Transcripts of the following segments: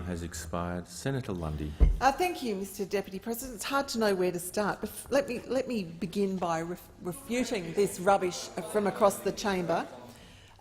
time has expired. Senator Lundy. Thank you, Mr Deputy President. It's hard to know where to start, but let me begin by refuting this rubbish from across the chamber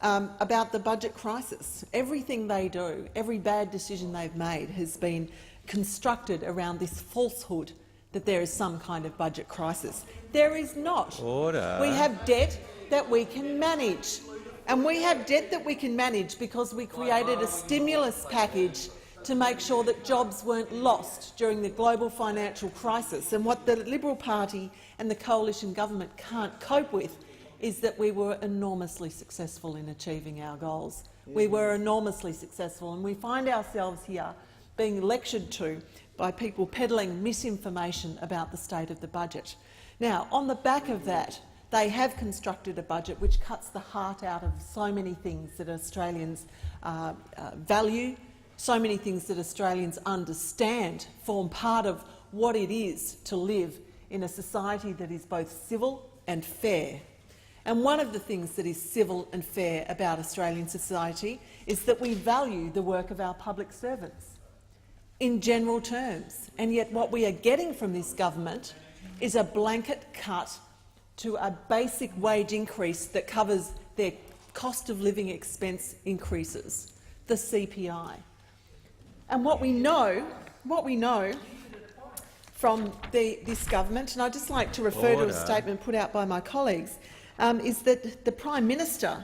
about the budget crisis. Everything they do, every bad decision they've made has been constructed around this falsehood that there is some kind of budget crisis. There is not. Order. We have debt that we can manage. And we have debt that we can manage because we created a stimulus package to make sure that jobs weren't lost during the global financial crisis. And what the Liberal Party and the coalition government can't cope with is that we were enormously successful in achieving our goals. We were enormously successful, and we find ourselves here being lectured to by people peddling misinformation about the state of the budget. Now, on the back of that, they have constructed a budget which cuts the heart out of so many things that Australians value, so many things that Australians understand form part of what it is to live in a society that is both civil and fair. And one of the things that is civil and fair about Australian society is that we value the work of our public servants in general terms. And yet what we are getting from this government is a blanket cut to a basic wage increase that covers their cost of living expense increases, the CPI. And what we know from this government, and I'd just like to refer to a statement put out by my colleagues, is that the Prime Minister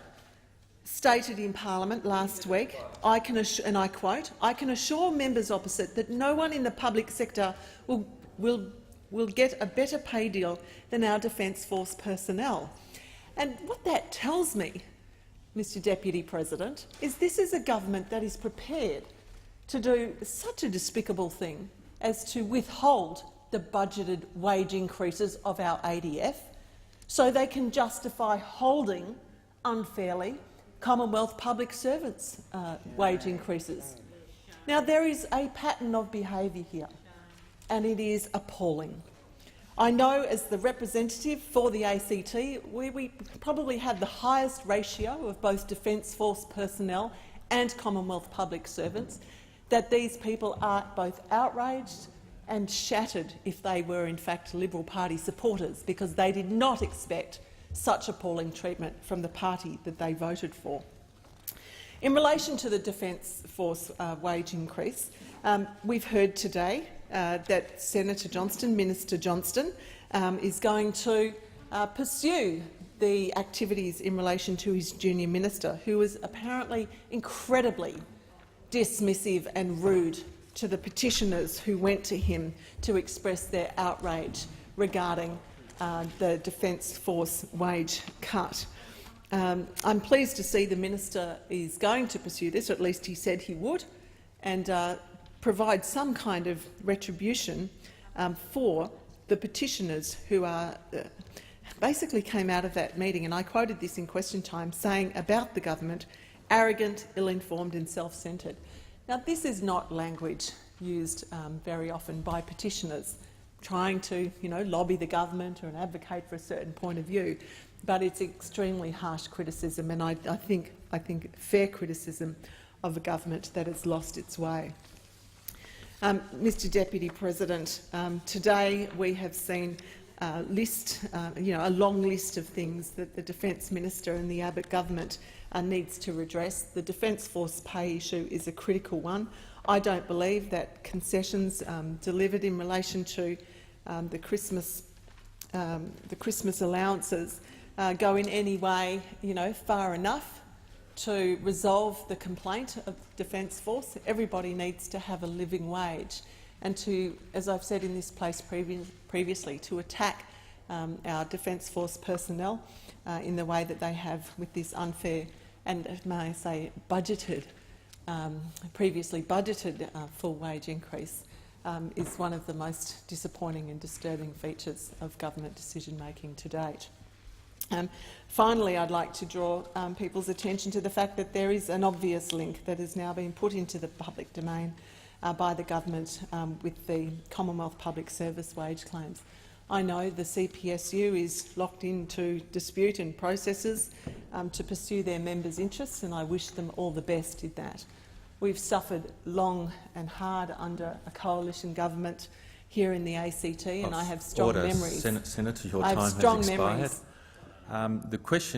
stated in Parliament last week, and I quote, "I can assure members opposite that no one in the public sector will get a better pay deal than our Defence Force personnel." And what that tells me, Mr Deputy President, is this is a government that is prepared to do such a despicable thing as to withhold the budgeted wage increases of our ADF so they can justify holding unfairly Commonwealth public servants' wage increases. Now, there is a pattern of behaviour here, and it is appalling. I know, as the representative for the ACT, we probably have the highest ratio of both Defence Force personnel and Commonwealth public servants, that these people are both outraged and shattered if they were in fact Liberal Party supporters, because they did not expect such appalling treatment from the party that they voted for. In relation to the Defence Force wage increase, we've heard today that Senator Johnston, Minister Johnston, is going to pursue the activities in relation to his junior minister, who was apparently incredibly dismissive and rude to the petitioners who went to him to express their outrage regarding the Defence Force wage cut. I'm pleased to see the minister is going to pursue this, or at least he said he would, and provide some kind of retribution for the petitioners who basically came out of that meeting, and I quoted this in question time, saying about the government, arrogant, ill-informed and self-centred. Now, this is not language used very often by petitioners trying to lobby the government or advocate for a certain point of view, but it's extremely harsh criticism, and I think fair criticism of a government that has lost its way. Mr Deputy President, today we have seen a long list of things that the Defence Minister and the Abbott government needs to redress. The Defence Force pay issue is a critical one. I don't believe that concessions delivered in relation to the Christmas allowances go in any way far enough to resolve the complaint of Defence Force. Everybody needs to have a living wage, and to, as I've said in this place previously, to attack our Defence Force personnel in the way that they have with this unfair and, may I say, previously budgeted full wage increase is one of the most disappointing and disturbing features of government decision-making to date. Finally, I'd like to draw people's attention to the fact that there is an obvious link that has now been put into the public domain by the government with the Commonwealth Public Service wage claims. I know the CPSU is locked into dispute and processes to pursue their members' interests, and I wish them all the best in that. We've suffered long and hard under a coalition government here in the ACT, and I have strong Order. memories. Senator, your I have time has strong expired. memories. The question